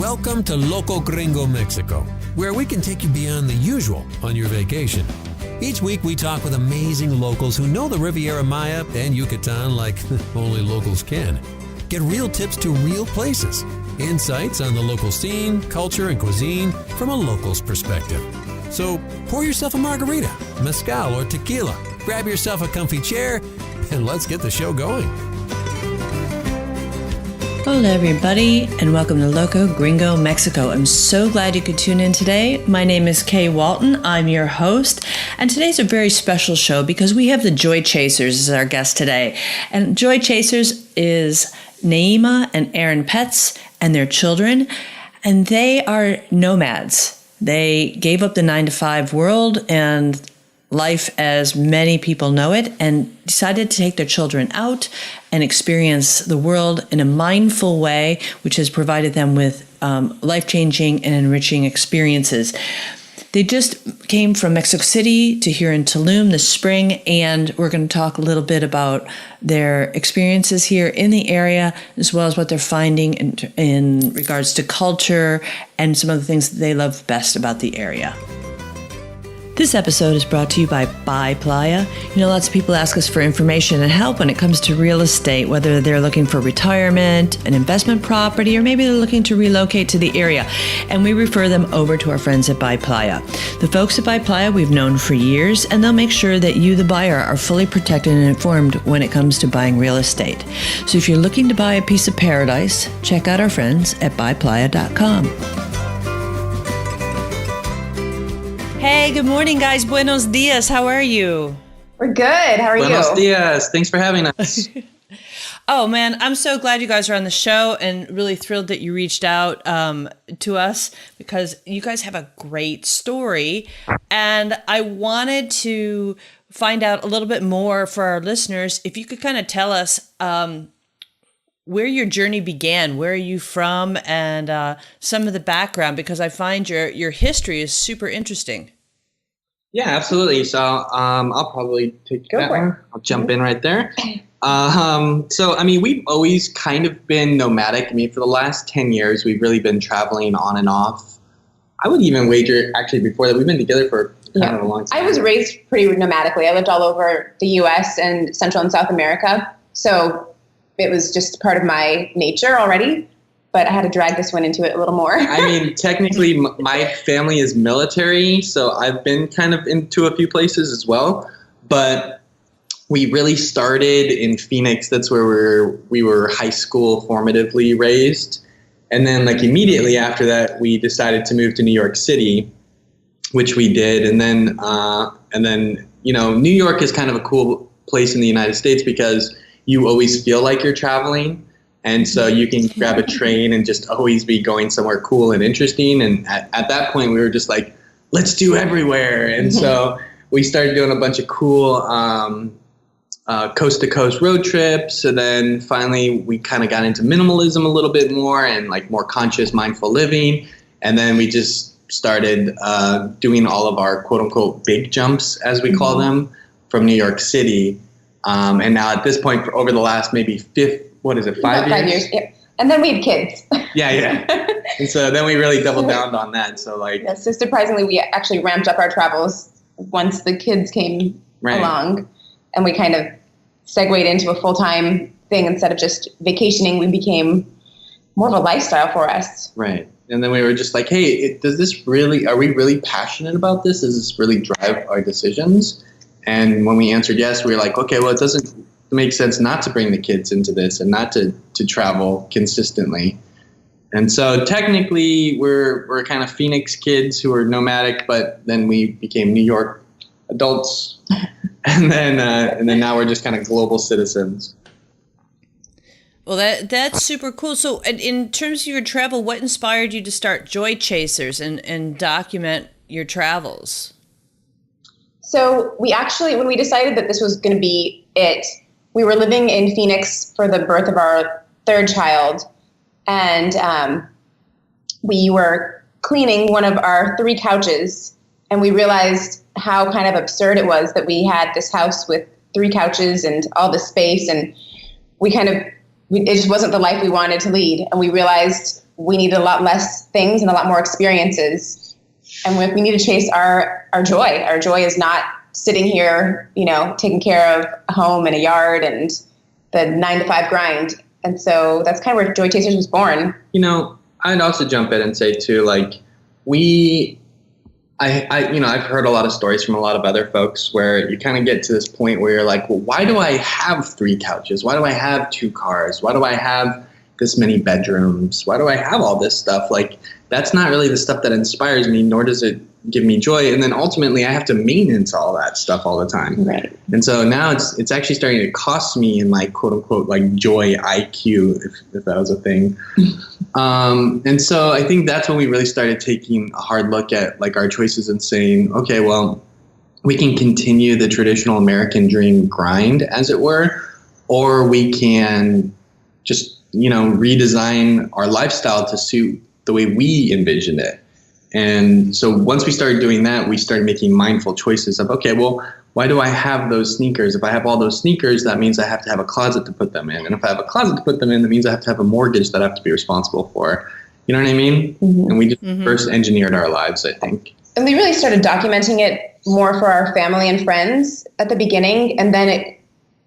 Welcome to Loco Gringo Mexico, where we can take you beyond the usual on your vacation. Each week we talk with amazing locals who know the Riviera Maya and Yucatan like only locals can. Get real tips to real places, insights on the local scene, culture, and cuisine from a local's perspective. So pour yourself a margarita, mezcal, or tequila, grab yourself a comfy chair, and let's get the show going. Hello everybody, and welcome to Loco Gringo Mexico. I'm so glad you could tune in today. My name is Kay Walton. I'm your host, and today's a very special show because we have the Joy Chasers as our guest today. And Joy Chasers is Naima and Aaron Petz and their children, and they are nomads. They gave up the 9-to-5 world and life as many people know it and decided to take their children out and experience the world in a mindful way, which has provided them with life-changing and enriching experiences. They just came from Mexico City to here in Tulum this spring, and we're going to talk a little bit about their experiences here in the area, as well as what they're finding in regards to culture and some of the things that they love best about the area. This episode is brought to you by Buy Playa. You know, lots of people ask us for information and help when it comes to real estate, whether they're looking for retirement, an investment property, or maybe they're looking to relocate to the area. And we refer them over to our friends at Buy Playa. The folks at Buy Playa we've known for years, and they'll make sure that you, the buyer, are fully protected and informed when it comes to buying real estate. So if you're looking to buy a piece of paradise, check out our friends at buyplaya.com. Hey, good morning, guys. Buenos dias. How are you? We're good. How are you? Buenos dias. Thanks for having us. Oh, man, I'm so glad you guys are on the show and really thrilled that you reached out to us because you guys have a great story. And I wanted to find out a little bit more for our listeners. If you could kind of tell us where your journey began, where are you from, and some of the background, because I find your history is super interesting. Yeah, absolutely. So I'll probably take that one. I'll jump in right there. We've always kind of been nomadic. For the last 10 years, we've really been traveling on and off. I would even wager, actually, before that, we've been together for kind of a long time. I was raised pretty nomadically. I lived all over the U.S. and Central and South America. So it was just part of my nature already. But I had to drag this one into it a little more. Technically, my family is military, so I've been kind of into a few places as well. But we really started in Phoenix. That's where we were high school formatively raised. And then immediately after that, we decided to move to New York City, which we did. And then New York is kind of a cool place in the United States because you always feel like you're traveling. And so you can grab a train and just always be going somewhere cool and interesting. And at that point, we were just like, let's do everywhere. And so we started doing a bunch of cool coast-to-coast road trips. And then finally, we kind of got into minimalism a little bit more and more conscious, mindful living. And then we just started doing all of our quote-unquote big jumps, as we call them, from New York City. And now at this point, for over the last maybe 5 years? About 5 years, yeah. And then we had kids. Yeah. And so then we really doubled down on that. So so surprisingly, we actually ramped up our travels once the kids came along, and we kind of segued into a full-time thing. Instead of just vacationing, we became more of a lifestyle for us. Right. And then we were just like, hey, are we really passionate about this? Does this really drive our decisions? And when we answered yes, we were like, okay, well, it doesn't make sense not to bring the kids into this and not to travel consistently. And so technically we're kind of Phoenix kids who are nomadic, but then we became New York adults. and then now we're just kind of global citizens. Well, that's super cool. So in terms of your travel, what inspired you to start Joy Chasers and document your travels? So we actually, when we decided that this was going to be it, we were living in Phoenix for the birth of our third child, and we were cleaning one of our 3 couches, and we realized how kind of absurd it was that we had this house with 3 couches and all this space, and it just wasn't the life we wanted to lead. And we realized we need a lot less things and a lot more experiences. And we need to chase our joy. Our joy is not sitting here, taking care of a home and a yard and the 9-to-5 grind. And so that's kind of where Joy Chasers was born. I'd also jump in and say too, like I've heard a lot of stories from a lot of other folks where you kind of get to this point where you're like, well, why do I have 3 couches? Why do I have 2 cars? Why do I have this many bedrooms? Why do I have all this stuff? Like, that's not really the stuff that inspires me, nor does it give me joy. And then ultimately I have to maintenance all that stuff all the time. Right. And so now it's actually starting to cost me in my quote unquote like joy IQ, if that was a thing. And so I think that's when we really started taking a hard look at like our choices and saying, okay, well, we can continue the traditional American dream grind, as it were, or we can just, redesign our lifestyle to suit the way we envision it. And so once we started doing that, we started making mindful choices of, okay, well, why do I have those sneakers? If I have all those sneakers, that means I have to have a closet to put them in. And if I have a closet to put them in, that means I have to have a mortgage that I have to be responsible for. You know what I mean? Mm-hmm. And we just first engineered our lives, I think. And we really started documenting it more for our family and friends at the beginning. And then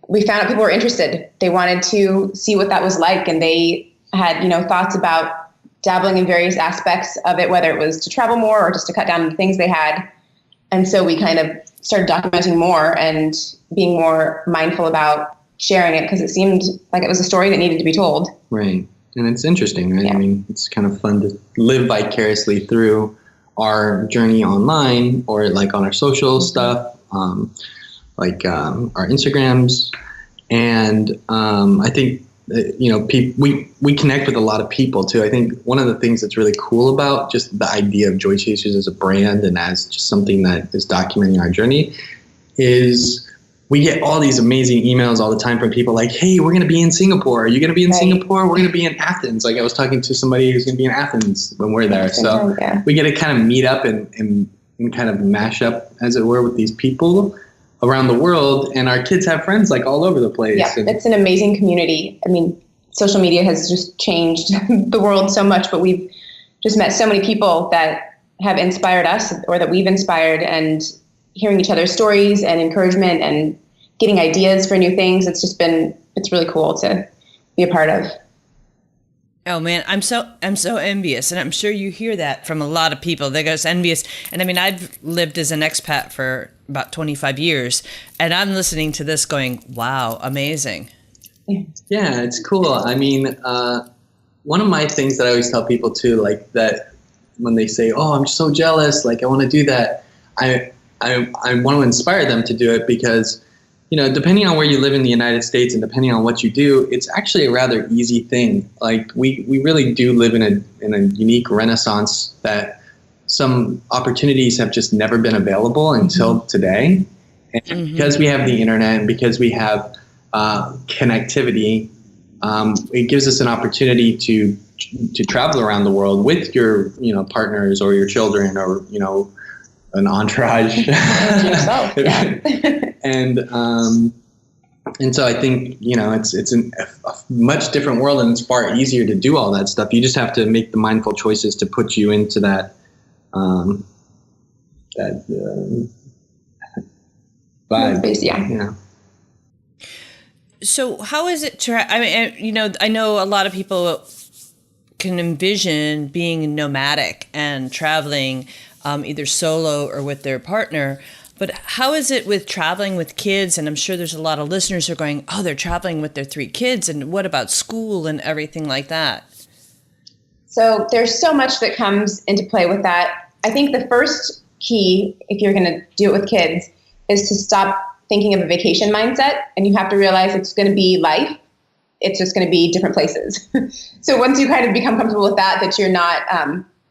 we found out people were interested. They wanted to see what that was like. And they had, thoughts about dabbling in various aspects of it, whether it was to travel more or just to cut down on the things they had. And so we kind of started documenting more and being more mindful about sharing it because it seemed like it was a story that needed to be told. Right. And it's interesting, right? Yeah. I mean, it's kind of fun to live vicariously through our journey online or like on our social stuff, like our Instagrams. And I think, we connect with a lot of people too. I think one of the things that's really cool about just the idea of Joy Chasers as a brand and as just something that is documenting our journey is we get all these amazing emails all the time from people like, hey, we're going to be in Singapore. Are you going to be in Singapore? We're going to be in Athens. Like I was talking to somebody who's going to be in Athens when we're there. So we get to kind of meet up and kind of mash up, as it were, with these people around the world, and our kids have friends like all over the place. Yeah, it's an amazing community. I mean, social media has just changed the world so much, but we've just met so many people that have inspired us or that we've inspired, and hearing each other's stories and encouragement and getting ideas for new things. It's really cool to be a part of. Oh man, I'm so envious, and I'm sure you hear that from a lot of people. They're just envious. And I mean, I've lived as an expat for about 25 years, and I'm listening to this going, wow, amazing. Yeah, it's cool. I mean, one of my things that I always tell people too, like that when they say, oh, I'm so jealous, like I want to do that, I want to inspire them to do it because, depending on where you live in the United States and depending on what you do, it's actually a rather easy thing. Like we really do live in a unique renaissance that some opportunities have just never been available until today. And because we have the internet and because we have connectivity, it gives us an opportunity to travel around the world with your, partners or your children or, an entourage. Yourself, yeah. And so I think, it's a much different world, and it's far easier to do all that stuff. You just have to make the mindful choices to put you into that vibe. Yeah. So how is it I know a lot of people can envision being nomadic and traveling either solo or with their partner. But how is it with traveling with kids? And I'm sure there's a lot of listeners who are going, oh, they're traveling with their 3 kids. And what about school and everything like that? So there's so much that comes into play with that. I think the first key, if you're going to do it with kids, is to stop thinking of a vacation mindset. And you have to realize it's going to be life. It's just going to be different places. So once you kind of become comfortable with that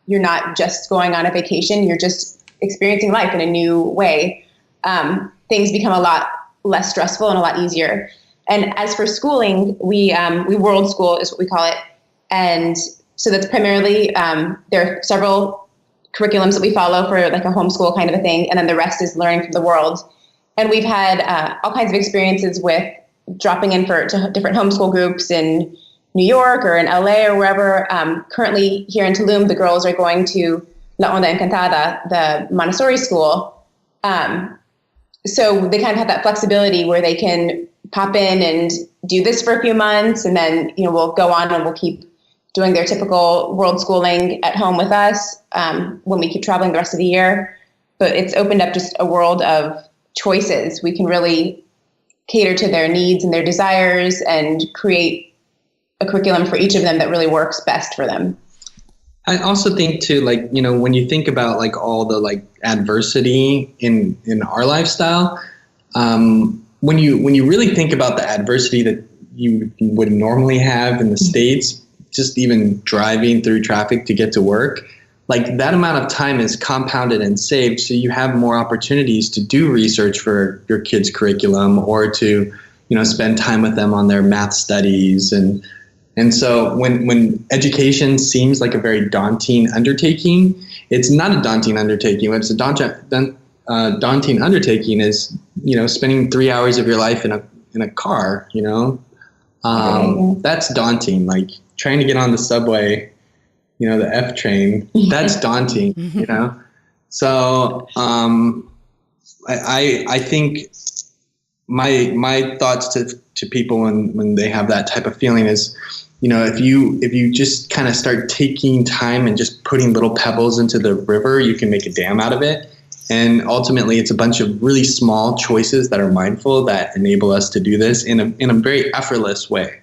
you're not just going on a vacation, you're just experiencing life in a new way. Things become a lot less stressful and a lot easier. And as for schooling, we world school is what we call it. And so that's primarily, there are several curriculums that we follow for like a homeschool kind of a thing. And then the rest is learning from the world. And we've had all kinds of experiences with dropping in to different homeschool groups and New York or in LA or wherever. Currently here in Tulum, the girls are going to La Onda Encantada, the Montessori school. So they kind of have that flexibility where they can pop in and do this for a few months, and then, we'll go on and we'll keep doing their typical world schooling at home with us when we keep traveling the rest of the year. But it's opened up just a world of choices. We can really cater to their needs and their desires and create a curriculum for each of them that really works best for them. I also think too, when you think about all the adversity in our lifestyle, when you really think about the adversity that you would normally have in the States, just even driving through traffic to get to work, that amount of time is compounded and saved. So you have more opportunities to do research for your kids' curriculum, or to, spend time with them on their math studies. And so when education seems like a very daunting undertaking, it's not a daunting undertaking. What's a daunting undertaking is, spending 3 hours of your life in a car, that's daunting. Trying to get on the subway, the F train, that's daunting, So I think my thoughts to people when they have that type of feeling is, if you just kind of start taking time and just putting little pebbles into the river, you can make a dam out of it. And ultimately, it's a bunch of really small choices that are mindful that enable us to do this in a very effortless way.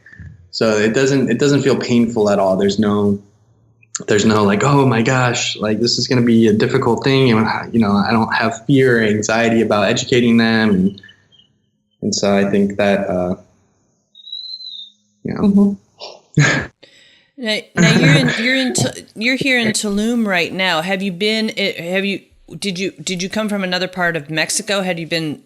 So it doesn't feel painful at all. There's no oh my gosh, this is going to be a difficult thing. I don't have fear or anxiety about educating them. And so I think that, Now you're here in Tulum right now. Did you come from another part of Mexico? Had you been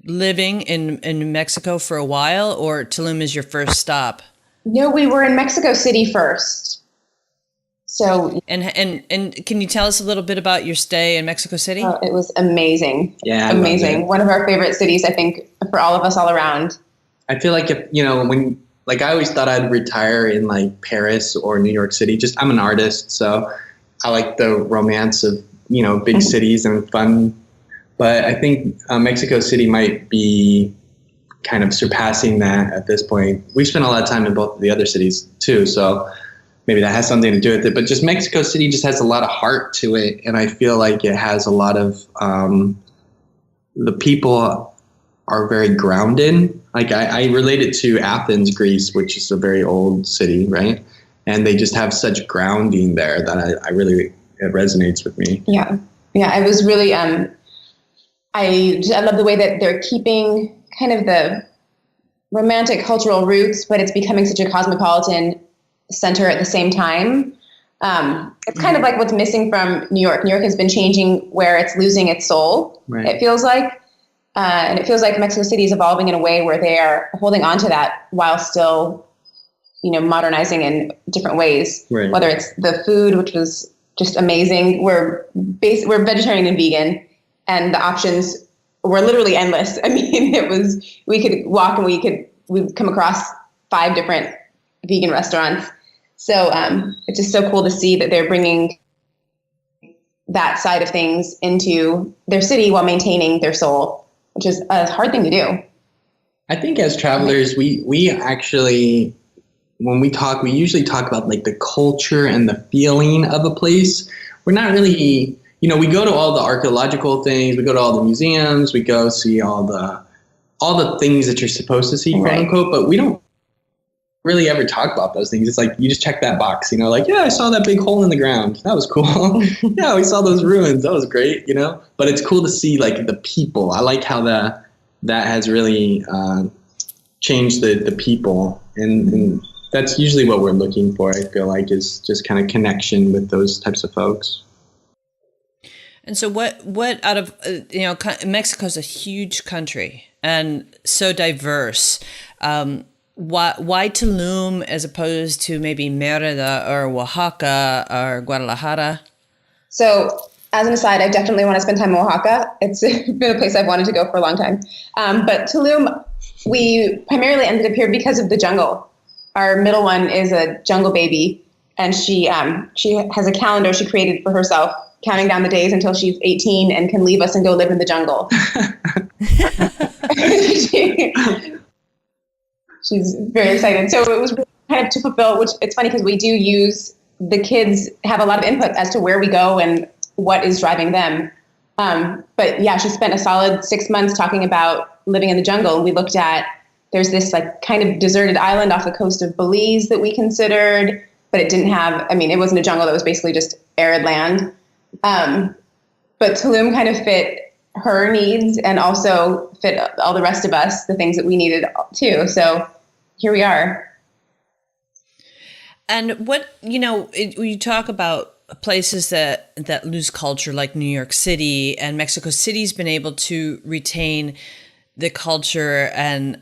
living in Mexico for a while, or Tulum is your first stop? No, we were in Mexico City first. So and can you tell us a little bit about your stay in Mexico City? Oh, it was amazing. Yeah, amazing. One of our favorite cities, I think, for all of us all around. I feel like if when I always thought I'd retire in Paris or New York City. Just I'm an artist, so I like the romance of big cities and fun. But I think Mexico City might be kind of surpassing that at this point. We've spent a lot of time in both of the other cities too, so maybe that has something to do with it. But just Mexico City just has a lot of heart to it, and I feel like it has a lot of the people are very grounded. I relate it to Athens, Greece, which is a very old city, right? And they just have such grounding there that it resonates with me. Yeah. I was really, I love the way that they're keeping kind of the romantic cultural roots, but it's becoming such a cosmopolitan center at the same time. It's kind of like what's missing from New York. New York has been changing where it's losing its soul, right. It feels like. And it feels like Mexico City is evolving in a way where they are holding on to that while still, modernizing in different ways. Right. Whether it's the food, which was just amazing. We're vegetarian and vegan, and the options were literally endless. I mean, we could walk and we'd come across 5 different vegan restaurants. So it's just so cool to see that they're bringing that side of things into their city while maintaining their soul, which is a hard thing to do. I think as travelers, we actually, when we talk, we usually talk about the culture and the feeling of a place. We're not really, we go to all the archaeological things, we go to all the museums, we go see all the things that you're supposed to see, quote unquote, but we don't really ever talk about those things. It's you just check that box, yeah, I saw that big hole in the ground. That was cool. Yeah, we saw those ruins. That was great, but it's cool to see the people. I like how that has really changed the people. And that's usually what we're looking for, I feel like, is just kind of connection with those types of folks. And so what out of, Mexico's a huge country and so diverse. Why Tulum as opposed to maybe Merida or Oaxaca or Guadalajara? So as an aside, I definitely want to spend time in Oaxaca. It's been a place I've wanted to go for a long time. But Tulum, we primarily ended up here because of the jungle. our middle one is a jungle baby, and she has a calendar she created for herself, counting down the days until she's 18 and can leave us and go live in the jungle. She's very excited. So it was really kind of to fulfill, which it's funny because we do use, the kids have a lot of input as to where we go and what is driving them. But yeah, she spent a solid 6 months talking about living in the jungle. And we looked at, there's this like kind of deserted island off the coast of Belize that we considered, but it didn't have, I mean, it wasn't a jungle. That was basically just arid land. But Tulum kind of fit her needs and also fit all the rest of us, the things that we needed too. So here we are. And what, you talk about places that lose culture like New York City, and Mexico City's been able to retain the culture and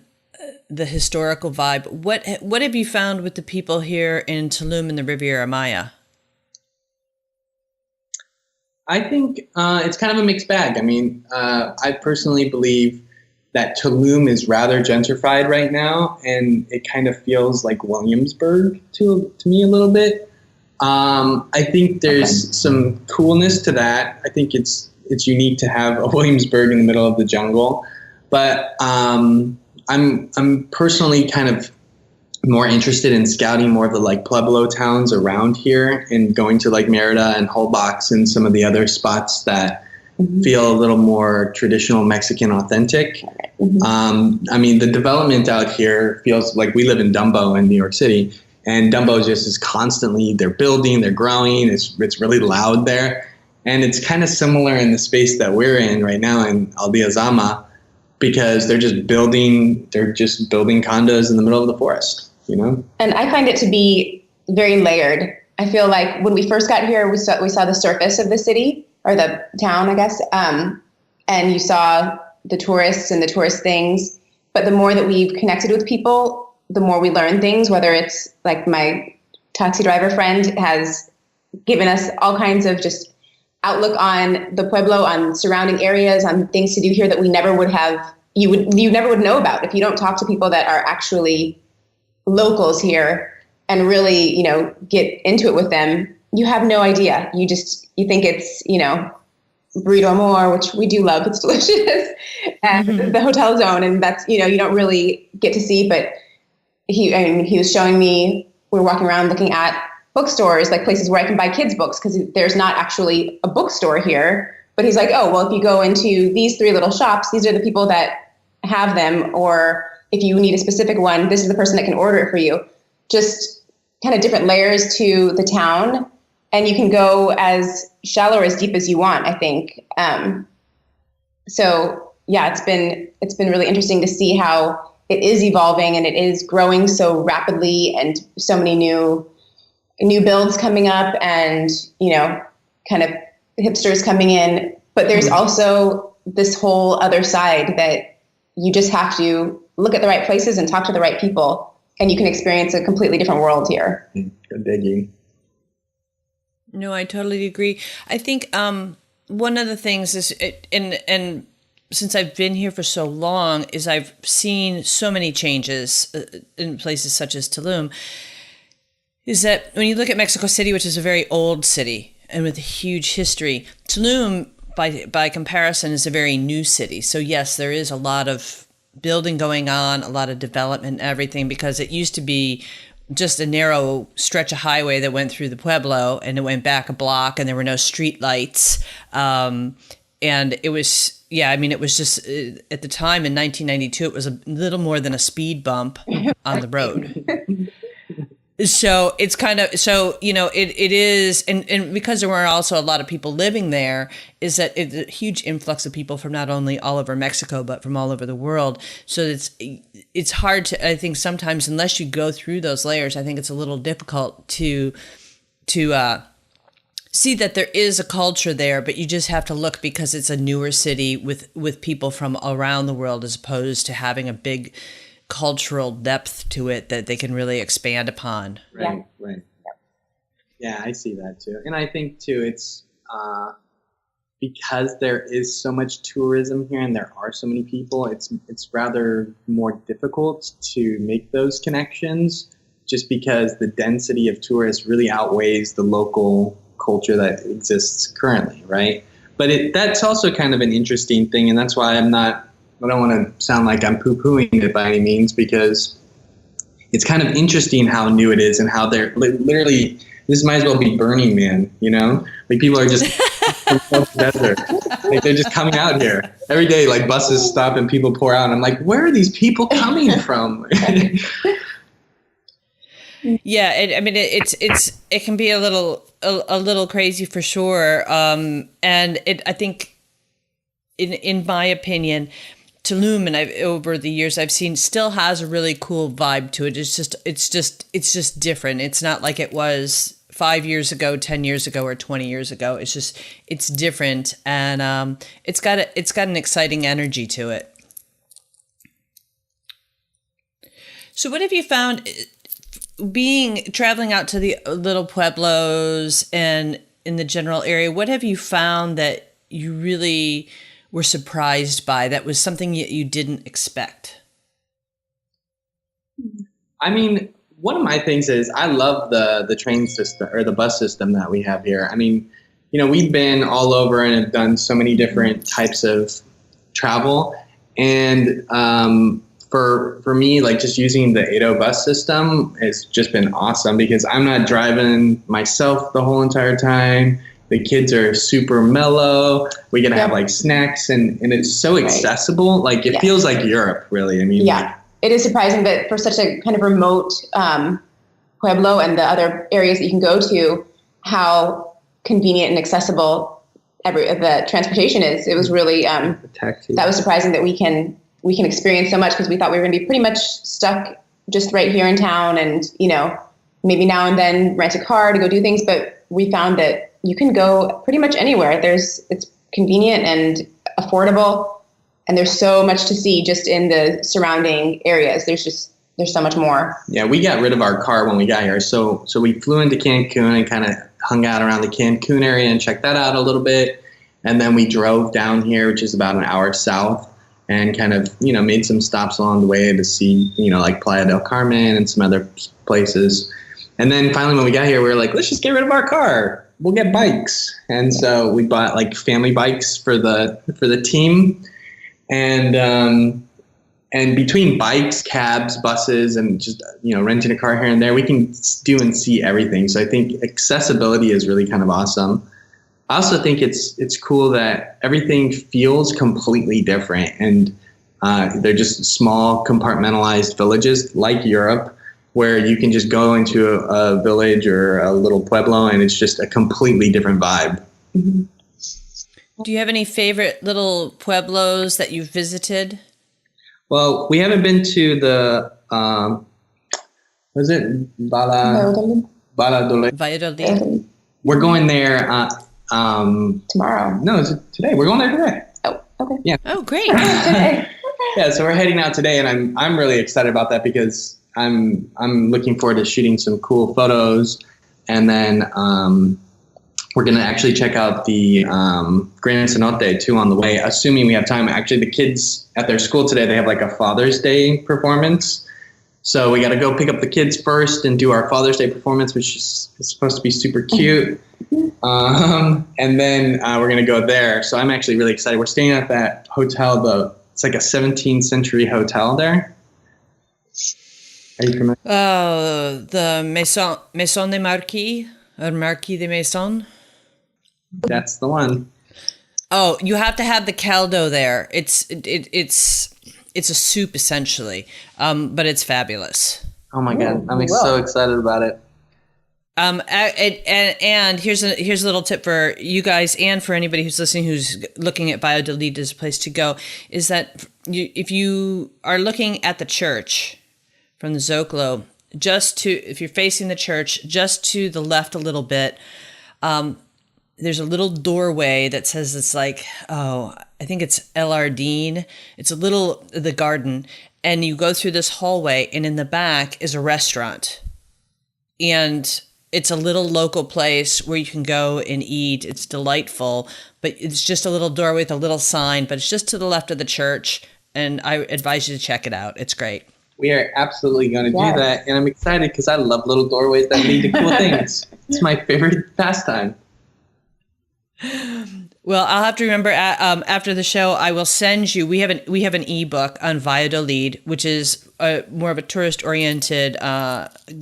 the historical vibe. What have you found with the people here in Tulum and the Riviera Maya? I think it's kind of a mixed bag. I mean, I personally believe that Tulum is rather gentrified right now, and it kind of feels like Williamsburg to me a little bit. I think there's some coolness to that. I think it's unique to have a Williamsburg in the middle of the jungle, but I'm personally kind of more interested in scouting more of the like Pueblo towns around here and going to like Merida and Holbox and some of the other spots that feel a little more traditional Mexican authentic. I mean, the development out here feels like we live in Dumbo in New York City, and Dumbo just is constantly, they're building, they're growing. It's really loud there. And it's kind of similar in the space that we're in right now in Aldea Zama, because they're just building condos in the middle of the forest, And I find it to be very layered. I feel like when we first got here, we saw the surface of the city, or the town, I guess. And you saw the tourists and the tourist things. But the more that we've connected with people, the more we learn things, whether it's like my taxi driver friend has given us all kinds of just outlook on the Pueblo, on surrounding areas, on things to do here that we never would have, you never would know about if you don't talk to people that are actually locals here and really, get into it with them. You have no idea. You think it's, burrito amor, which we do love. It's delicious. And the hotel zone. And that's, you don't really get to see, but he was showing me, we were walking around looking at bookstores, like places where I can buy kids' books, because there's not actually a bookstore here. But he's like, oh, well, if you go into these 3 little shops, these are the people that have them. Or if you need a specific one, this is the person that can order it for you. Just kind of different layers to the town. And you can go as shallow or as deep as you want, I think. So yeah, it's been really interesting to see how it is evolving and it is growing so rapidly, and so many new builds coming up, and kind of hipsters coming in. But there's also this whole other side that you just have to look at the right places and talk to the right people, and you can experience a completely different world here. Good digging. No, I totally agree. I think one of the things is, and since I've been here for so long, is I've seen so many changes in places such as Tulum, is that when you look at Mexico City, which is a very old city and with a huge history, Tulum, by comparison, is a very new city. So yes, there is a lot of building going on, a lot of development and everything, because it used to be just a narrow stretch of highway that went through the Pueblo, and it went back a block, and there were no street lights. And it was, it was just, at the time in 1992, it was a little more than a speed bump on the road. So it's kind of, it is, and because there were also a lot of people living there, is that it's a huge influx of people from not only all over Mexico, but from all over the world. So it's hard to, I think sometimes, unless you go through those layers, I think it's a little difficult to see that there is a culture there, but you just have to look, because it's a newer city with people from around the world, as opposed to having a big cultural depth to it that they can really expand upon. Right. Yeah, I see that too. And I think too, it's because there is so much tourism here and there are so many people, it's rather more difficult to make those connections. just because the density of tourists really outweighs the local culture that exists currently, right? But that's also kind of an interesting thing, and that's why I don't want to sound like I'm poo-pooing it by any means, because it's kind of interesting how new it is and how they're literally, this might as well be Burning Man, Like people are just in the desert. Like they're just coming out here every day. Like buses stop and people pour out. And I'm like, where are these people coming from? Yeah, it can be a little crazy for sure. And I think, in my opinion, Tulum, and over the years I've seen, still has a really cool vibe to it. It's just different. It's not like it was 5 years ago, 10 years ago, or 20 years ago. It's different, and it's got an exciting energy to it. So what have you found traveling out to the little pueblos and in the general area? What have you found that you really were surprised by, that was something you didn't expect? I mean, one of my things is I love the train system or the bus system that we have here. I mean, we've been all over and have done so many different types of travel. And for me, like just using the 80 bus system has just been awesome, because I'm not driving myself the whole entire time. The kids are super mellow. We get to have like snacks, and it's so accessible. Like it feels like Europe, really. I mean, it is surprising that for such a kind of remote pueblo and the other areas that you can go to, how convenient and accessible the transportation is. It was really that was surprising that we can experience so much, because we thought we were going to be pretty much stuck just right here in town, and maybe now and then rent a car to go do things. But we found that you can go pretty much anywhere. It's convenient and affordable, and there's so much to see just in the surrounding areas. There's so much more. Yeah, we got rid of our car when we got here. So we flew into Cancun and kind of hung out around the Cancun area and checked that out a little bit. And then we drove down here, which is about an hour south, and kind of, made some stops along the way to see, like Playa del Carmen and some other places. And then finally when we got here, we were like, let's just get rid of our car. We'll get bikes. And so we bought like family bikes for the team. And between bikes, cabs, buses, and just, renting a car here and there, we can do and see everything. So I think accessibility is really kind of awesome. I also think it's cool that everything feels completely different, and they're just small compartmentalized villages like Europe, where you can just go into a village or a little pueblo and it's just a completely different vibe. Mm-hmm. Do you have any favorite little pueblos that you've visited? Well, we haven't been to the, was it Valladolid? Valladolid. We're going there tomorrow. No, it's today. We're going there today. Oh, okay. Yeah. Oh, great. Yeah, so we're heading out today, and I'm really excited about that, because I'm looking forward to shooting some cool photos, and then we're going to actually check out the Gran Cenote too on the way, assuming we have time. Actually, the kids at their school today, they have like a Father's Day performance. So we got to go pick up the kids first and do our Father's Day performance, which is supposed to be super cute. And then we're going to go there. So I'm actually really excited. We're staying at that hotel. It's like a 17th century hotel there. Are you familiar? The Maison de Marquis, or Marquis de Maison. That's the one. Oh, you have to have the caldo there. It's a soup essentially, but it's fabulous. Oh my God, I'm so excited about it. And here's a little tip for you guys and for anybody who's listening who's looking at Valladolid as a place to go, is that if you are looking at the church from the Zocalo, if you're facing the church, just to the left a little bit, there's a little doorway that says it's like, I think it's El Ardín. It's the garden. And you go through this hallway, and in the back is a restaurant. And it's a little local place where you can go and eat. It's delightful, but it's just a little doorway with a little sign, but it's just to the left of the church. And I advise you to check it out. It's great. We are absolutely going to Yes. do that. And I'm excited because I love little doorways that lead to cool things. It's my favorite pastime. Well, I'll have to remember after the show. I will send you. We have an ebook on Valladolid, which is more of a tourist-oriented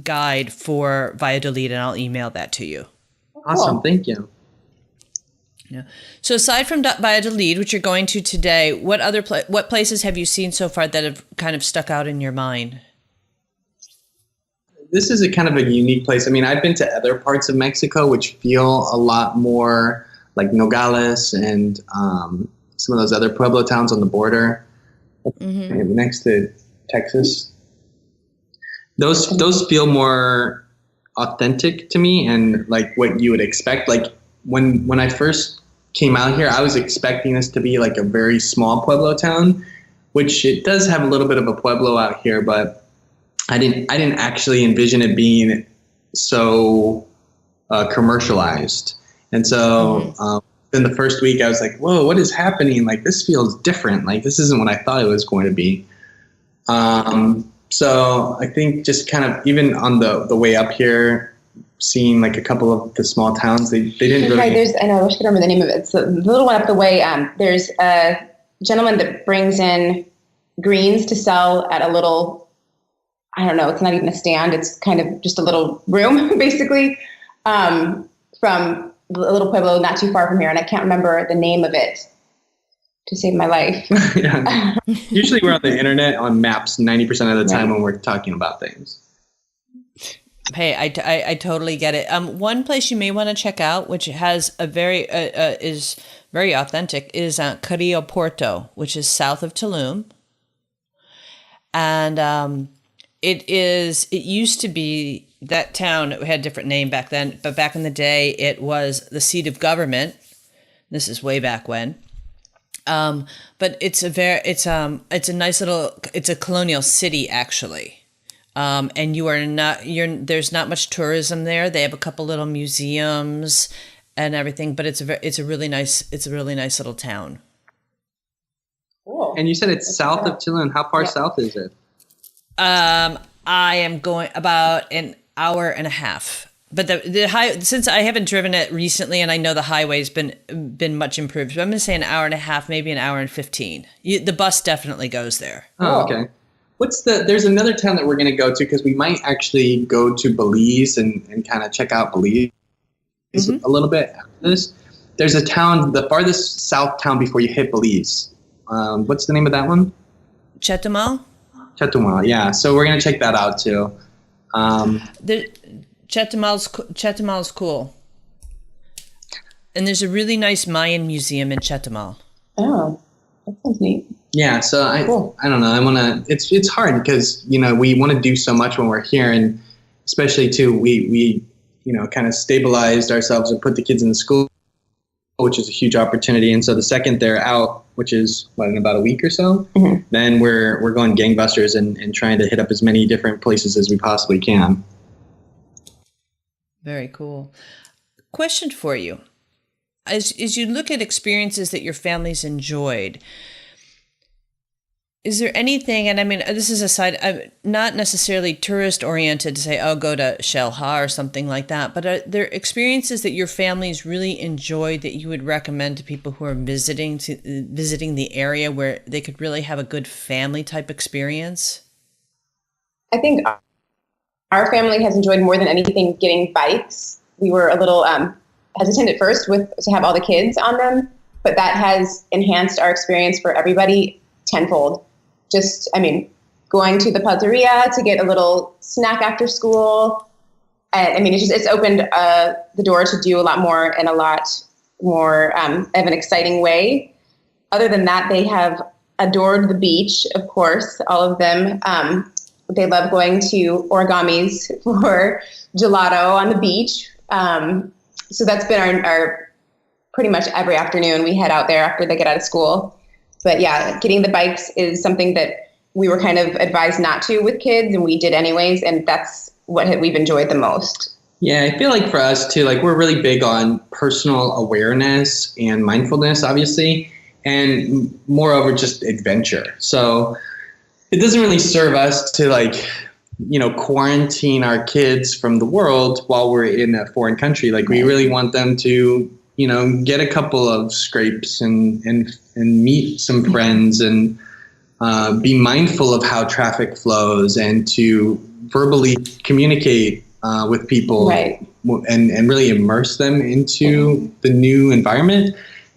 guide for Valladolid, and I'll email that to you. Awesome, thank you. Yeah. So aside from Valladolid, which you're going to today, what other what places have you seen so far that have kind of stuck out in your mind? This is a kind of a unique place. I mean, I've been to other parts of Mexico, which feel a lot more like Nogales and some of those other Pueblo towns on the border next to Texas. Those feel more authentic to me and like what you would expect. Like when I first came out here, I was expecting this to be like a very small Pueblo town, which it does have a little bit of a Pueblo out here, but I didn't actually envision it being so commercialized. And so in the first week, I was like, whoa, what is happening? Like, this feels different. Like, this isn't what I thought it was going to be. So I think just kind of even on the way up here, seeing like a couple of the small towns, they didn't really. Right, I wish I could remember the name of it. It's the little one up the way. There's a gentleman that brings in greens to sell at a little, I don't know, it's not even a stand. It's kind of just a little room, basically, from a little pueblo not too far from here. And I can't remember the name of it to save my life. Yeah. Usually we're on the internet on maps 90% of the time when we're talking about things. Hey, I totally get it. One place you may want to check out, which has a is very authentic, is Carrillo Puerto, which is south of Tulum. And it used to be that town. It had a different name back then, but back in the day, it was the seat of government. This is way back when. But it's a nice little, it's a colonial city actually. And there's not much tourism there. They have a couple little museums and everything, but it's a really nice little town. Cool. And you said it's south of Tulum. How far south is it? I am going about an hour and a half. But since I haven't driven it recently, and I know the highway's been much improved, so I'm going to say an hour and a half, maybe an hour and 15. The bus definitely goes there. Oh, okay. There's another town that we're going to go to because we might actually go to Belize and kind of check out Belize a little bit after this. There's a town, the farthest south town before you hit Belize. What's the name of that one? Chetumal? Chetumal, yeah. So we're going to check that out too. Chetumal's cool. And there's a really nice Mayan museum in Chetumal. Oh, that sounds neat. Yeah, so I don't know. It's hard because, we want to do so much when we're here, and especially too, we kind of stabilized ourselves and put the kids in the school, which is a huge opportunity. And so the second they're out, which is in about a week or so, then we're going gangbusters and trying to hit up as many different places as we possibly can. Very cool. Question for you. As you look at experiences that your family's enjoyed, is there anything, and I mean, this is aside, not necessarily tourist-oriented to say, oh, go to Shelha or something like that, but are there experiences that your families really enjoyed that you would recommend to people who are visiting the area where they could really have a good family-type experience? I think our family has enjoyed more than anything getting bikes. We were a little hesitant at first to have all the kids on them, but that has enhanced our experience for everybody tenfold. Going to the pizzeria to get a little snack after school. And it's opened the door to do a lot more in a lot more of an exciting way. Other than that, they have adored the beach, of course, all of them. They love going to Origamis for gelato on the beach. So that's been our pretty much every afternoon we head out there after they get out of school. But yeah, getting the bikes is something that we were kind of advised not to with kids, and we did anyways, and that's what we've enjoyed the most. Yeah, I feel like for us too, we're really big on personal awareness and mindfulness, obviously, and moreover, just adventure. So it doesn't really serve us to like, quarantine our kids from the world while we're in a foreign country. Like we really want them to, get a couple of scrapes and meet some friends and be mindful of how traffic flows and to verbally communicate with people, right, and really immerse them into the new environment.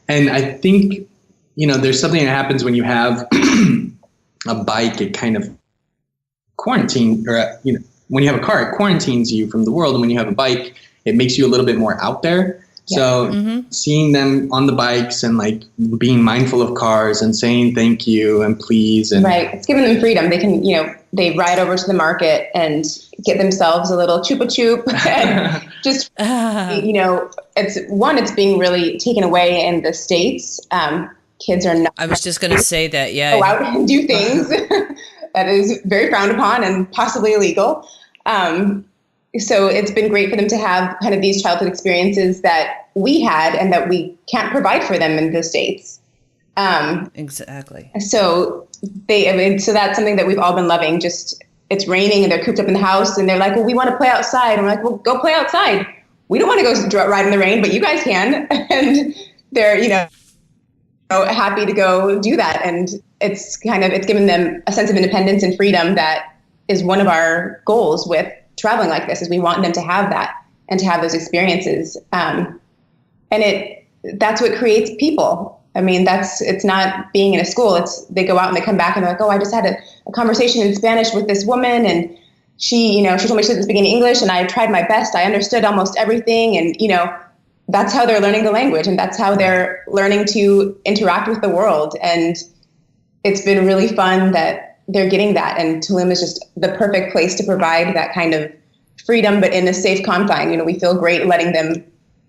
And I think, there's something that happens when you have a bike, it kind of when you have a car, it quarantines you from the world. And when you have a bike, it makes you a little bit more out there. Yeah. So seeing them on the bikes and like being mindful of cars and saying thank you and please. And right. It's giving them freedom. They can, they ride over to the market and get themselves a little chupa chup and just, it's being really taken away in the States. Kids are not. I was just going to say that, yeah. Go out and do things that is very frowned upon and possibly illegal. So it's been great for them to have kind of these childhood experiences that we had and that we can't provide for them in the States. Exactly. So so that's something that we've all been loving. Just it's raining and they're cooped up in the house and they're like, well, we want to play outside. And we're like, well, go play outside. We don't want to go ride in the rain, but you guys can. And they're, happy to go do that. And it's given them a sense of independence and freedom that is one of our goals with traveling like this, is we want them to have that and to have those experiences. And that's what creates people. I mean, it's not being in a school. They go out and they come back and they're like, oh, I just had a conversation in Spanish with this woman. And she told me she doesn't speak any English and I tried my best. I understood almost everything. And, that's how they're learning the language and that's how they're learning to interact with the world. And it's been really fun that they're getting that. And Tulum is just the perfect place to provide that kind of freedom, but in a safe confine. We feel great letting them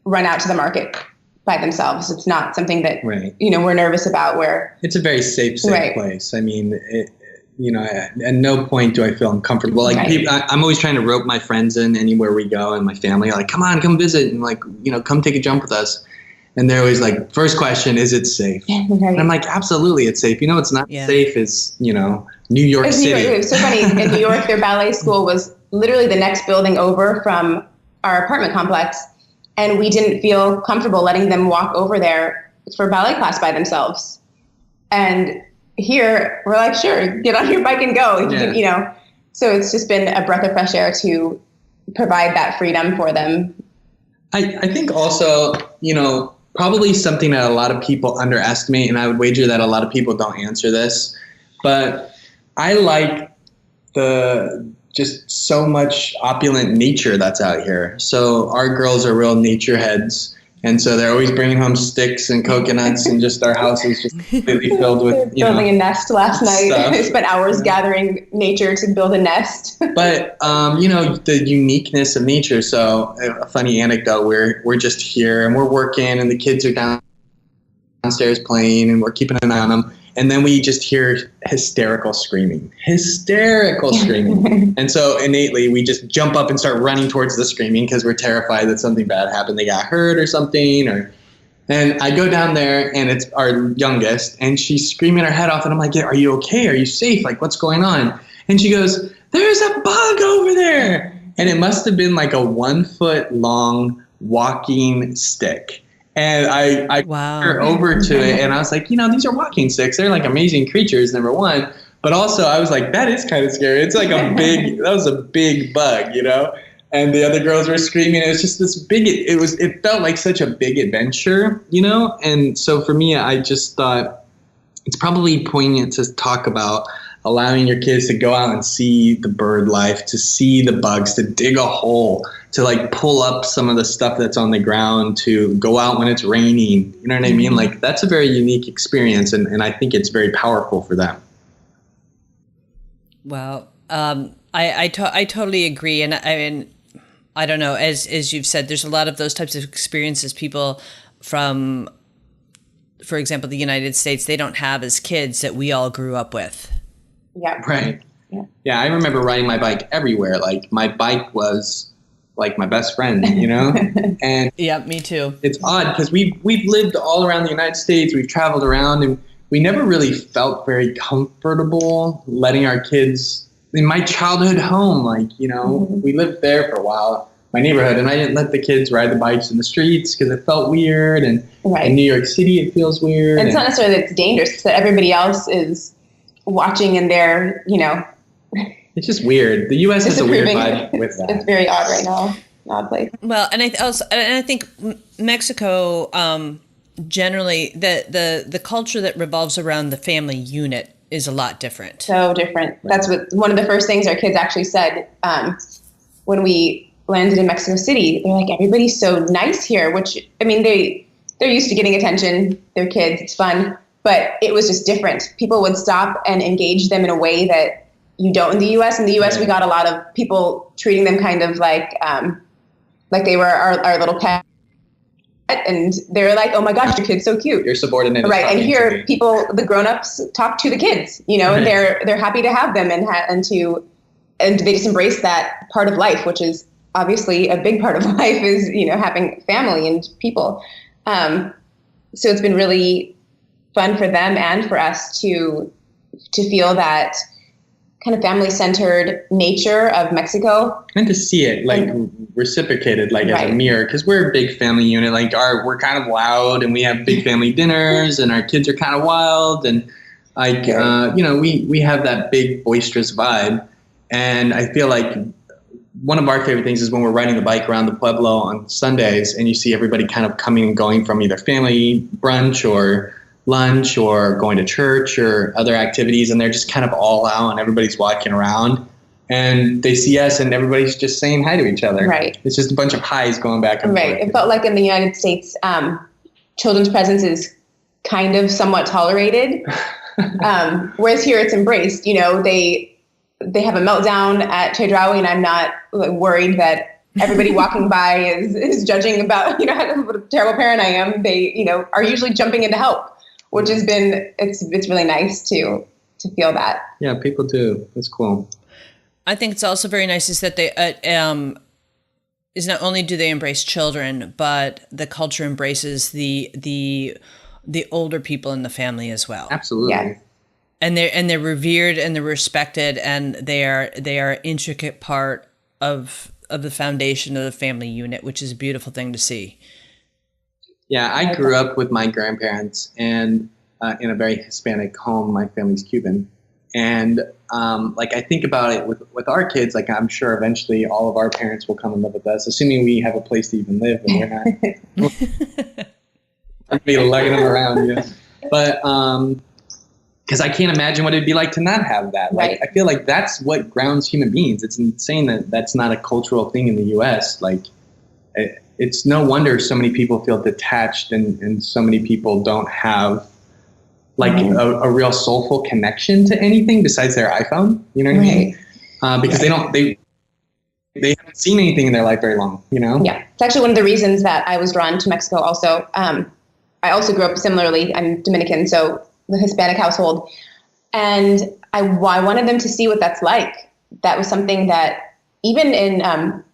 run out to the market by themselves. It's not something that, we're nervous about where. It's a very safe place. I mean, at no point do I feel uncomfortable. Like I'm always trying to rope my friends in anywhere we go and my family, like, come visit and like, come take a jump with us. And they're always like, first question, is it safe? Right. And I'm like, absolutely, it's safe. It's not safe is, New York City. It's so funny. In New York, their ballet school was literally the next building over from our apartment complex. And we didn't feel comfortable letting them walk over there for ballet class by themselves. And here we're like, sure, get on your bike and go. So it's just been a breath of fresh air to provide that freedom for them. I think also, probably something that a lot of people underestimate, and I would wager that a lot of people don't answer this, but I like just so much opulent nature that's out here. So our girls are real nature heads. And so they're always bringing home sticks and coconuts and just our house is just completely filled with, building a nest last night. They spent hours gathering nature to build a nest. But, the uniqueness of nature. So a funny anecdote, we're just here and we're working and the kids are downstairs playing and we're keeping an eye on them. And then we just hear hysterical screaming. And so innately, we just jump up and start running towards the screaming because we're terrified that something bad happened. They got hurt or something. And I go down there, and it's our youngest, and she's screaming her head off. And I'm like, are you okay? Are you safe? Like, what's going on? And she goes, there's a bug over there. And it must have been like a 1 foot long walking stick. And I took her over to it and I was like, these are walking sticks. They're like amazing creatures, number one. But also I was like, that is kind of scary. It's like that was a big bug, And the other girls were screaming. It was just this it felt like such a big adventure, And so for me, I just thought it's probably poignant to talk about allowing your kids to go out and see the bird life, to see the bugs, to dig a hole, to like pull up some of the stuff that's on the ground, to go out when it's raining. You know what I mean? Like that's a very unique experience. And I think it's very powerful for them. Well, I totally agree. And I mean, I don't know, as you've said, there's a lot of those types of experiences people from, for example, the United States, they don't have as kids that we all grew up with. Yeah. Right. Yeah. I remember riding my bike everywhere. Like my bike was like my best friend, And yeah, me too. It's odd because we've lived all around the United States. We've traveled around and we never really felt very comfortable letting our kids in my childhood home. Like, we lived there for a while, my neighborhood, and I didn't let the kids ride the bikes in the streets because it felt weird. And in New York City, it feels weird. And it's not necessarily that it's dangerous, because everybody else is watching and they're, It's just weird. The U.S. has a weird vibe with that. It's very odd right now. Odd place. Well, and I think Mexico, generally, the culture that revolves around the family unit is a lot different. So different. That's one of the first things our kids actually said when we landed in Mexico City. They're like, everybody's so nice here, which, I mean, they're used to getting attention. They're kids. It's fun. But it was just different. People would stop and engage them in a way that you don't in the U.S. In the U.S., we got a lot of people treating them kind of like they were our little pet. And they're like, oh my gosh, your kid's so cute. Your subordinate. Right. And here the grown-ups talk to the kids, and they're happy to have them and they just embrace that part of life, which is obviously a big part of life is, having family and people. So it's been really fun for them and for us to feel that kind of family-centered nature of Mexico. And to see it reciprocated as a mirror, because we're a big family unit. We're kind of loud and we have big family dinners and our kids are kind of wild and we have that big boisterous vibe. And I feel like one of our favorite things is when we're riding the bike around the Pueblo on Sundays and you see everybody kind of coming and going from either family brunch or lunch or going to church or other activities, and they're just kind of all out and everybody's walking around and they see us and everybody's just saying hi to each other. Right. It's just a bunch of highs going back and forth. Right. It felt like in the United States, children's presence is kind of somewhat tolerated, whereas here it's embraced. They have a meltdown at Chedraui and I'm not worried that everybody walking by is judging about, what a terrible parent I am. They, are usually jumping in to help, which has been, it's really nice to feel that. Yeah, people do. That's cool. I think it's also very nice is that they, is not only do they embrace children, but the culture embraces the older people in the family as well. Absolutely. Yeah. And they're revered and they're respected and they are an intricate part of the foundation of the family unit, which is a beautiful thing to see. Yeah, I grew up with my grandparents and in a very Hispanic home. My family's Cuban. And I think about it with our kids, I'm sure eventually all of our parents will come and live with us, assuming we have a place to even live and we're not be lugging them around. Yeah. But because I can't imagine what it'd be like to not have that. Right. I feel like that's what grounds human beings. It's insane that that's not a cultural thing in the U.S. It's no wonder so many people feel detached and so many people don't have a real soulful connection to anything besides their iPhone. You know what I mean? Because they haven't seen anything in their life very long, Yeah. It's actually one of the reasons that I was drawn to Mexico also. I also grew up similarly. I'm Dominican, so the Hispanic household. And I wanted them to see what that's like. That was something that even in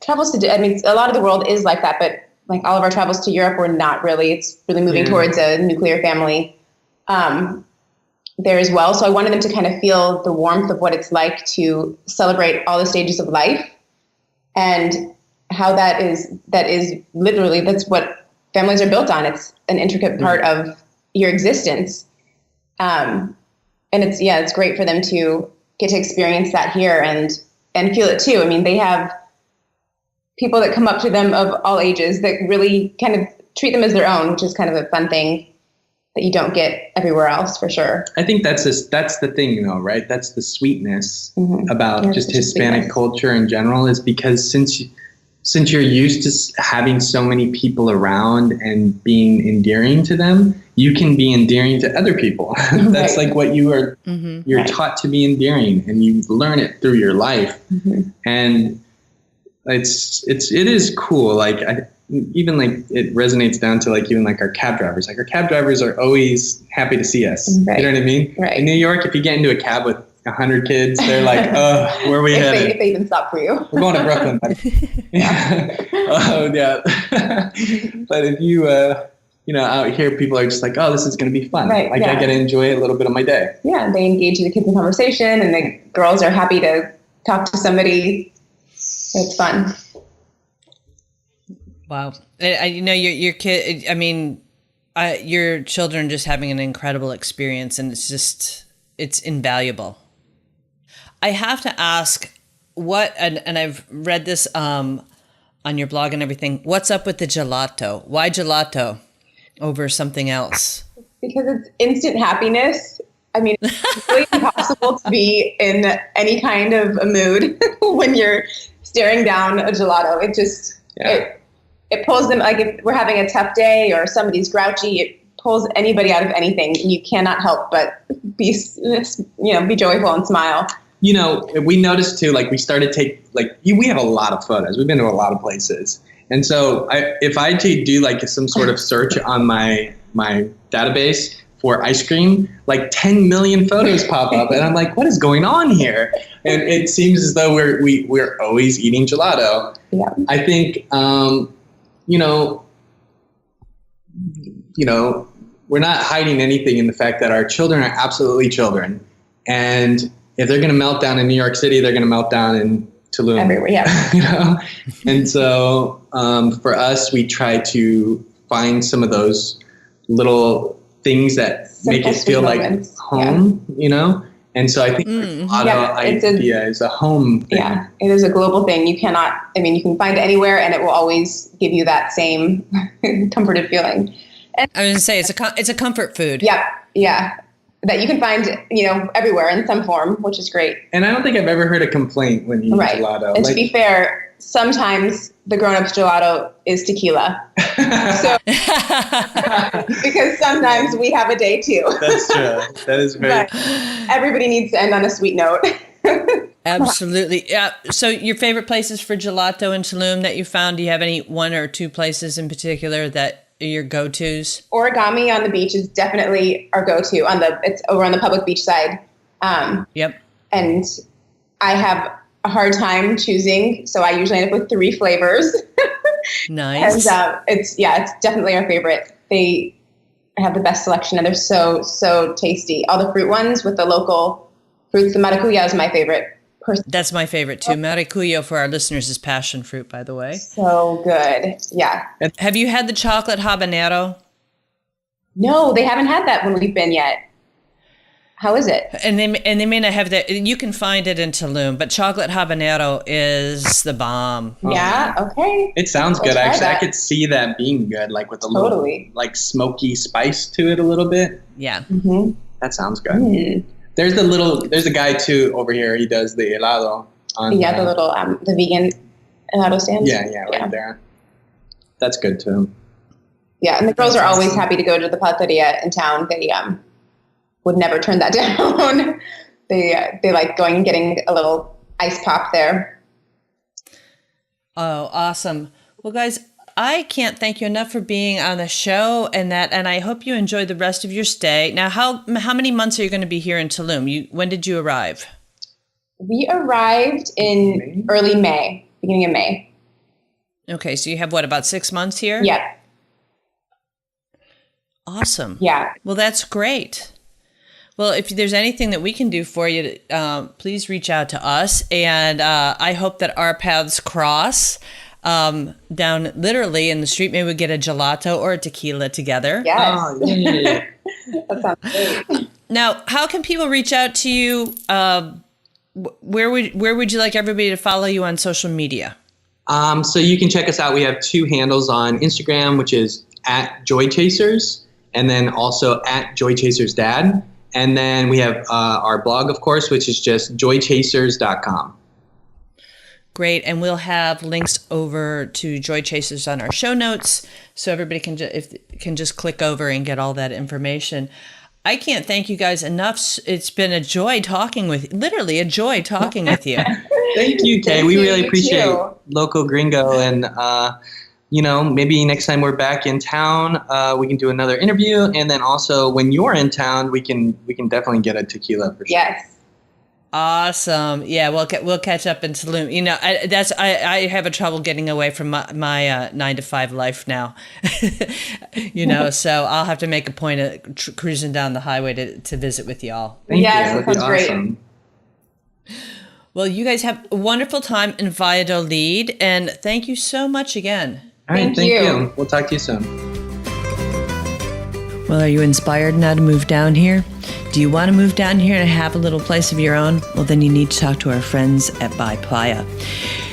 travels to, a lot of the world is like that, but all of our travels to Europe were not really. It's really moving towards a nuclear family there as well. So I wanted them to kind of feel the warmth of what it's like to celebrate all the stages of life and how that is literally, that's what families are built on. It's an intricate part of your existence. And it's great for them to get to experience that here and feel it too. They have people that come up to them of all ages that really kind of treat them as their own, which is kind of a fun thing that you don't get everywhere else, for sure. I think that's the thing, right? That's the sweetness about just Hispanic culture in general, is because since you're used to having so many people around and being endearing to them, you can be endearing to other people. That's what you are, you're taught to be endearing, and you learn it through your life. And it is cool. It resonates down to even our cab drivers. Our cab drivers are always happy to see us. Right. You know what I mean? Right. In New York, if you get into a cab with 100 kids, they're like, oh, where are we headed? If they even stop for you. We're going to Brooklyn. Yeah. Oh, yeah. But if you out here people are just like, oh, this is going to be fun. Right, I get to enjoy a little bit of my day. Yeah, they engage the kids in conversation, and the girls are happy to talk to somebody. It's fun. Wow. Your kid, your children just having an incredible experience, and it's invaluable. I have to ask and I've read this on your blog and everything. What's up with the gelato? Why gelato over something else? Because it's instant happiness. It's really impossible to be in any kind of a mood when you're staring down a gelato. It just, it pulls them, like if we're having a tough day or somebody's grouchy, it pulls anybody out of anything. You cannot help but be joyful and smile. We noticed too, like we started we have a lot of photos. We've been to a lot of places. And so if I do like some sort of search on my database for ice cream, like 10 million photos pop up, and I'm like, what is going on here? And it seems as though we're always eating gelato. Yeah. I think, we're not hiding anything in the fact that our children are absolutely children. And if they're going to melt down in New York City, they're going to melt down in Tulum. Everywhere, yeah. And so for us, we try to find some of those little things that make it feel like home, And so I think a lot of idea is a home thing. Yeah, it is a global thing. You can find it anywhere, and it will always give you that same comforted feeling. And I was going to say, it's a comfort food. Yeah. That you can find, everywhere in some form, which is great. And I don't think I've ever heard a complaint when you eat gelato. And to be fair, sometimes the grown-ups gelato is tequila. So, because sometimes we have a day too. That's true. That is very. But everybody needs to end on a sweet note. Absolutely. Yeah. So your favorite places for gelato in Tulum that you found? Do you have any one or two places in particular that are your go-tos? Origami on the beach is definitely our go-to. It's over on the public beach side. Yep. And I have a hard time choosing, so I usually end up with 3 flavors. Nice. And it's definitely our favorite. They have the best selection, and they're so tasty. All the fruit ones with the local fruits. The maracuya is my favorite. That's my favorite too. Maracuya for our listeners is passion fruit, by the way. So good. Yeah. Have you had the chocolate habanero? No, they haven't had that when we've been yet. How is it? And they may not have that. You can find it in Tulum, but chocolate habanero is the bomb. Yeah. Okay. It sounds good. Actually, I could see that being good, like with a little like smoky spice to it a little bit. Yeah. Mm-hmm. That sounds good. Mm-hmm. There's a guy too over here. He does the helado. The vegan helado stands. Yeah, right there. That's good too. Yeah, and the girls are always happy to go to the patateria in town. They would never turn that down. They like going and getting a little ice pop there. Oh, awesome. Well, guys, I can't thank you enough for being on the show and I hope you enjoy the rest of your stay. Now, how many months are you going to be here in Tulum? When did you arrive? We arrived in early May, beginning of May. Okay, so you have about 6 months here? Yeah. Awesome. Yeah. Well, that's great. Well, if there's anything that we can do for you, please reach out to us. And I hope that our paths cross down literally in the street. Maybe we get a gelato or a tequila together. Yes. Oh, yeah. That sounds great. Now, how can people reach out to you? Where would you like everybody to follow you on social media? So you can check us out. We have 2 handles on Instagram, which is @JoyChasers, and then also @JoyChasersDad. And then we have our blog, of course, which is just joychasers.com. Great. And we'll have links over to Joy Chasers on our show notes, so everybody can just click over and get all that information. I can't thank you guys enough. It's been a joy talking with you. Thank you, Kay. We really appreciate Loco Gringo. And, maybe next time we're back in town, we can do another interview. And then also when you're in town, we can definitely get a tequila for sure. Yes. Awesome. Yeah, we'll catch up in Tulum. You know, I have a trouble getting away from my 9 to 5 life now. You know, so I'll have to make a point of cruising down the highway to visit with y'all. Thank you. That sounds Awesome. great. Well, you guys have a wonderful time in Valladolid, and thank you so much again. All right, Thank you. We'll talk to you soon. Well, are you inspired now to move down here? Do you want to move down here and have a little place of your own? Well, then you need to talk to our friends at Buy Playa.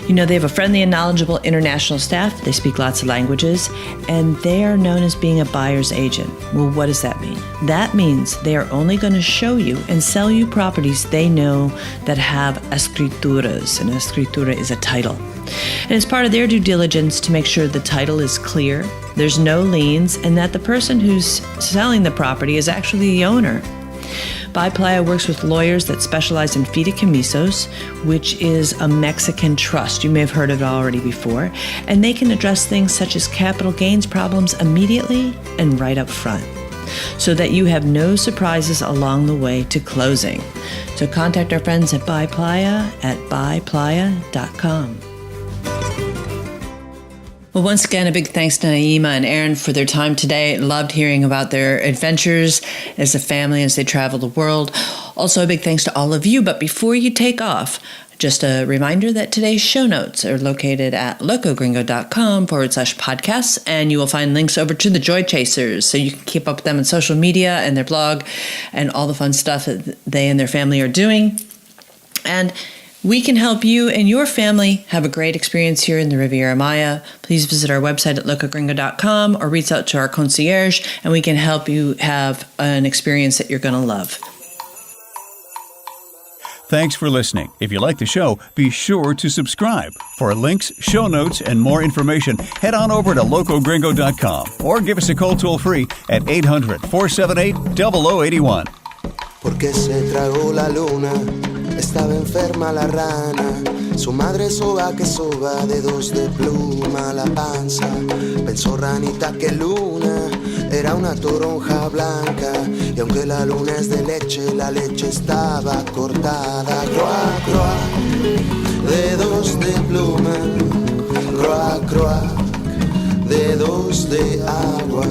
You know, they have a friendly and knowledgeable international staff. They speak lots of languages, and they are known as being a buyer's agent. Well, what does that mean? That means they are only going to show you and sell you properties they know that have escrituras. An escritura is a title. And it's part of their due diligence to make sure the title is clear, there's no liens, and that the person who's selling the property is actually the owner. Buy Playa works with lawyers that specialize in fideicomisos, which is a Mexican trust. You may have heard of it already before. And they can address things such as capital gains problems immediately and right up front, so that you have no surprises along the way to closing. So contact our friends at Buy Playa at buyplaya.com. Well, once again, a big thanks to Naima and Aaron for their time today. Loved hearing about their adventures as a family as they travel the world. Also, a big thanks to all of you. But before you take off, just a reminder that today's show notes are located at locogringo.com/podcasts, and you will find links over to the Joy Chasers, so you can keep up with them on social media and their blog and all the fun stuff that they and their family are doing. And we can help you and your family have a great experience here in the Riviera Maya. Please visit our website at locogringo.com or reach out to our concierge, and we can help you have an experience that you're going to love. Thanks for listening. If you like the show, be sure to subscribe. For links, show notes, and more information, head on over to locogringo.com or give us a call toll-free at 800-478-0081. Porque se tragó la luna, estaba enferma la rana, su madre soba que soba, dedos de pluma la panza, pensó ranita que luna era una toronja blanca, y aunque la luna es de leche, la leche estaba cortada. Croa, croa, dedos de pluma, croa, croa, dedos de agua.